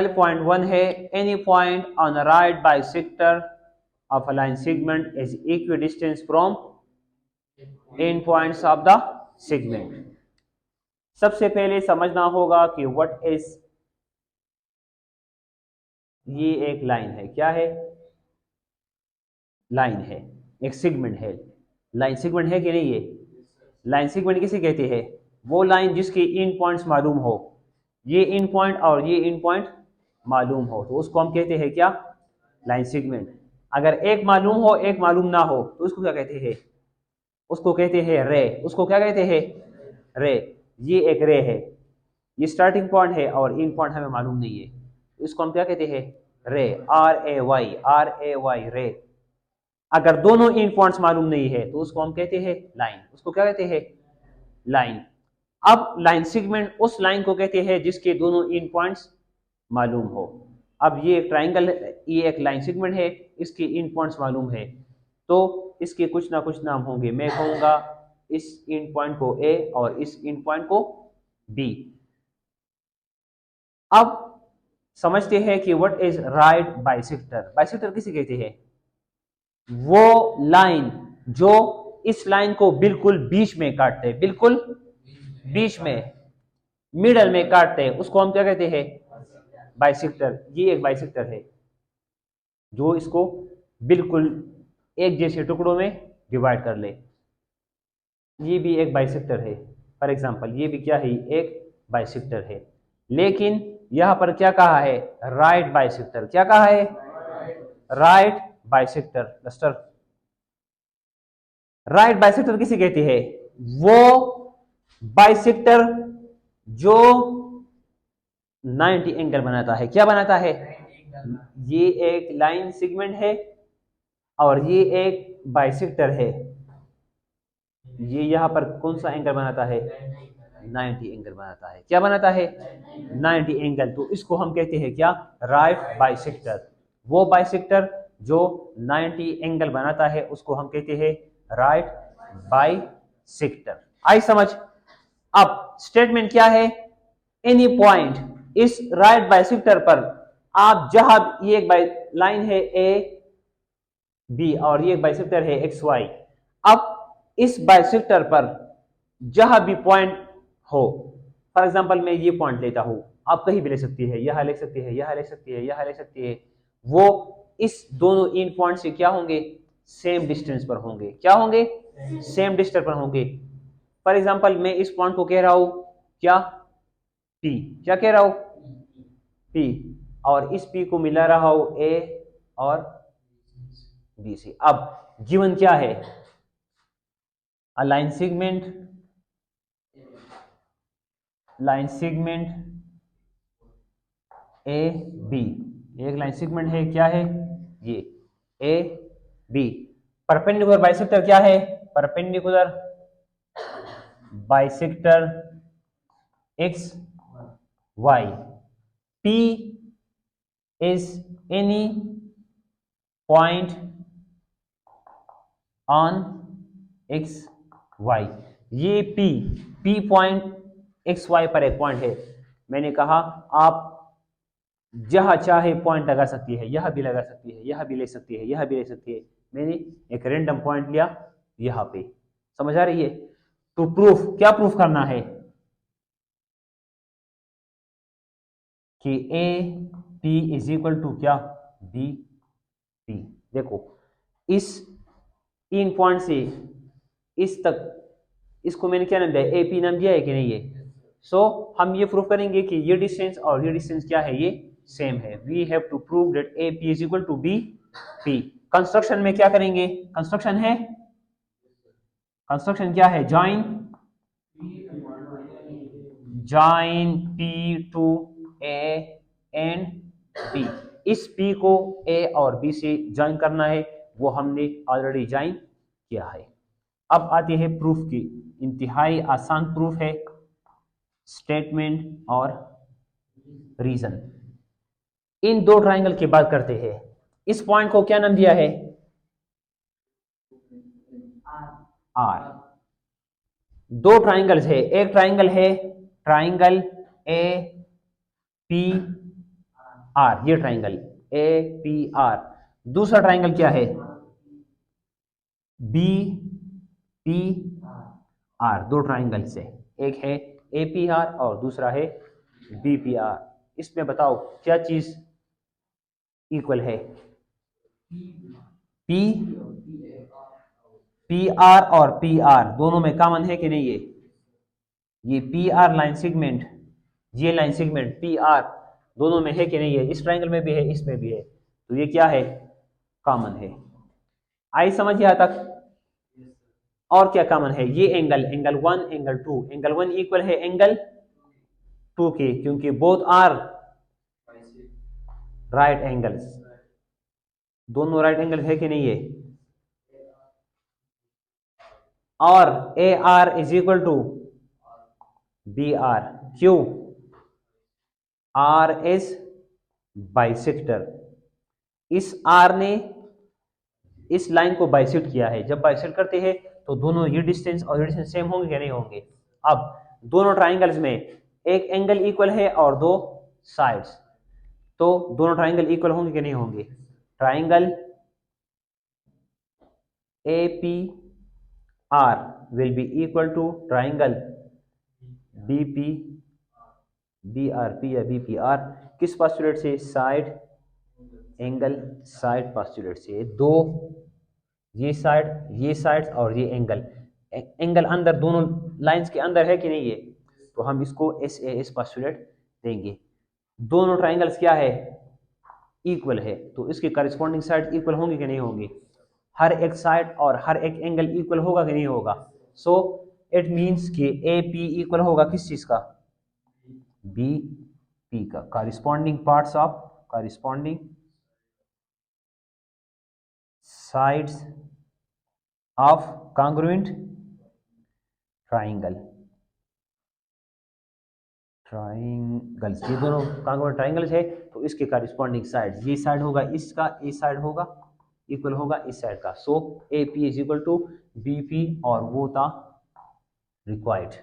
12.1 है any point on the right bisector of a line segment is equidistance from and points of the segment. सबसे पहले समझना होगा कि व्हाट इज, ये एक लाइन है, क्या है, लाइन है, एक सेगमेंट है। लाइन सेगमेंट है कि नहीं? ये लाइन सेगमेंट किसे कहते हैं? वो लाइन जिसके इन पॉइंट्स मालूम हो, ये इन पॉइंट और ये इन पॉइंट मालूम हो, तो उसको हम कहते हैं क्या? Line segment. अगर एक मालूम हो एक मालूम ना हो तो उसको क्या कहते हैं? उसको कहते हैं रे। उसको क्या कहते हैं? रे। ये एक रे है, ये स्टार्टिंग पॉइंट है और इन पॉइंट हमें मालूम नहीं है, तो इसको हम क्या कहते हैं? Ray. R A Y, R A Y, ray. अगर दोनों इन पॉइंट्स मालूम नहीं है तो उसको हम कहते हैं लाइन। उसको क्या कहते हैं? लाइन। अब लाइन सेगमेंट उस लाइन को कहते हैं जिसके दोनों इन पॉइंट्स मालूम हो। अब ये एक ट्राइंगल, ये एक लाइन सेगमेंट है, इसके इन पॉइंट्स मालूम है, तो इसके कुछ ना कुछ नाम होंगे। मैं कहूंगा इस इन पॉइंट को ए और इस इन पॉइंट को बी। अब समझते हैं कि what is right bisector. Bisector किसे कहते हैं? वो लाइन जो इस लाइन को बिल्कुल बीच में काटते हैं, बिल्कुल बीच में, मिडल में काटते हैं, उसको हम क्या कहते हैं? बाइसेक्टर। ये एक बाइसेक्टर है जो इसको बिल्कुल एक जैसे टुकड़ों में डिवाइड कर ले। ये भी एक बाइसेक्टर है। फॉर एग्जांपल ये भी क्या है? एक बाइसेक्टर है। लेकिन यहां पर क्या कहा है? Right bisector. क्या कहा है? Right bisector. लस्टर, राइट बाइसेक्टर किसे कहते हैं? वो बाइसेक्टर जो 90 एंगल बनाता है। क्या बनाता है? ये एक लाइन सेगमेंट है और ये एक बाइसेक्टर है। ये यहां पर कौन सा एंगल बनाता है? 90 एंगल बनाता है। क्या बनाता है? 90 एंगल। तो इसको हम कहते हैं क्या? Right bisector. वो बाइसेक्टर जो 90 एंगल बनाता है उसको हम कहते हैं राइट बाइसेक्टर। आई समझ? अब स्टेटमेंट क्या है? एनी पॉइंट इस राइट बाइसेक्टर पर, आप जहां, ये एक लाइन है ए बी और ये एक बाइसेक्टर है एक्स वाई। अब इस बाइसेक्टर पर जहां भी पॉइंट हो, फॉर एग्जांपल मैं ये पॉइंट लेता हूं, आप कहीं भी ले सकती है, यहां ले सकती है, यहां ले सकती है, यहां ले सकती है, वो इस दोनों इन पॉइंट से क्या होंगे? सेम डिस्टेंस पर होंगे। क्या होंगे? सेम डिस्टेंस पर होंगे। फॉर एग्जांपल मैं इस पॉइंट को कह रहा हूं क्या? पी। क्या कह रहा हूं? पी। और इस पी को मिला रहा हूं ए और बी से। अब गिवन क्या है? A line segment, line segment A B, एक लाइन सेगमेंट है, क्या है? ये ए बी। परपेंडिकुलर बाइसेक्टर क्या है? Perpendicular bisector X Y. P is any point on X Y. ये पी पॉइंट एक्स वाई पर एक पॉइंट है। मैंने कहा आप जहां चाहे पॉइंट लगा सकती है, यह भी लगा सकती है, यह भी ले सकती है, यह भी ले सकती है। मैंने एक रैंडम पॉइंट लिया यहां पे। समझ आ रही है? तो प्रूफ क्या? प्रूफ करना है कि A P is equal to क्या? B P. देखो इस इन पॉइंट से इस तक, इसको मैंने क्या नाम दिया? ए पी नाम दिया है कि नहीं है? सो हम ये प्रूव करेंगे कि ये डिस्टेंस और ये डिस्टेंस क्या है? ये सेम है। We have to prove that A P is equal to B P. Construction में क्या करेंगे? कंस्ट्रक्शन है, कंस्ट्रक्शन क्या है? Join, join P to A and B. इस पी को ए और बी से ज्वाइन करना है, वो हमने ऑलरेडी ज्वाइन किया है। अब आती है प्रूफ की। इंतहाई आसान प्रूफ है, स्टेटमेंट और रीजन। इन दो ट्राइंगल की बात करते हैं। इस पॉइंट को क्या नाम दिया है? आर। दो ट्राइंगल्स है, एक ट्राइंगल है ट्राइंगल ए पी आर, ये ट्राइंगल ए पी आर। दूसरा ट्राइंगल क्या है, बी पी आर। दो ट्राइंगल से, एक है ए पी आर और दूसरा है बी पी आर। इसमें बताओ क्या चीज इक्वल है, पी पी आर और पी आर दोनों में कॉमन है कि नहीं, ये पी आर लाइन सेगमेंट, ये लाइन सेगमेंट पी आर दोनों में है कि नहीं है, इस ट्राइंगल में भी है इसमें भी है, तो ये क्या है, कॉमन है। आई समझ यहाँ तक। और क्या कॉमन है, ये angle, angle 1 angle 2, angle 1 equal है एंगल 2 के, क्योंकि बोथ आर राइट एंगल्स, दोनों राइट एंगल है कि नहीं है। और A R is equal to B R, क्यों, आर इज बाइसेक्टर। इस आर ने इस लाइन को बाइसेक्ट किया है, जब बाइसेक्ट करते हैं तो दोनों ये डिस्टेंस और ये डिस्टेंस सेम होंगे या नहीं होंगे। अब दोनों ट्राइंगल्स में एक एंगल इक्वल है और दो साइड्स, तो दोनों ट्राइंगल इक्वल होंगे कि नहीं होंगे। Triangle A P R will be equal to triangle B P B R P या बी पी आर, किस पोस्टुलेट से, साइड एंगल साइड पोस्टुलेट से। दो ये साइड और ये एंगल, एंगल अंदर दोनों लाइंस के अंदर है कि नहीं है, तो हम इसको एस ए एस पोस्टुलेट देंगे। दोनों ट्राइंगल्स क्या है, इक्वल है, तो इसके करस्पॉन्डिंग साइड इक्वल होंगे कि नहीं होंगे। हर एक साइड और हर एक एंगल इक्वल होगा कि नहीं होगा। सो इट मींस कि ए पी इक्वल होगा किस चीज का, बी पी का। Corresponding parts of corresponding sides of congruent triangle, triangles, ये दोनों कॉन्ग्रुएंट ट्राइंगल्स है, तो इसके करस्पॉन्डिंग साइड, ये साइड होगा इसका, ये साइड होगा इक्वल होगा इस साइड का। So A P is equal to B P, और वो था रिक्वायर्ड।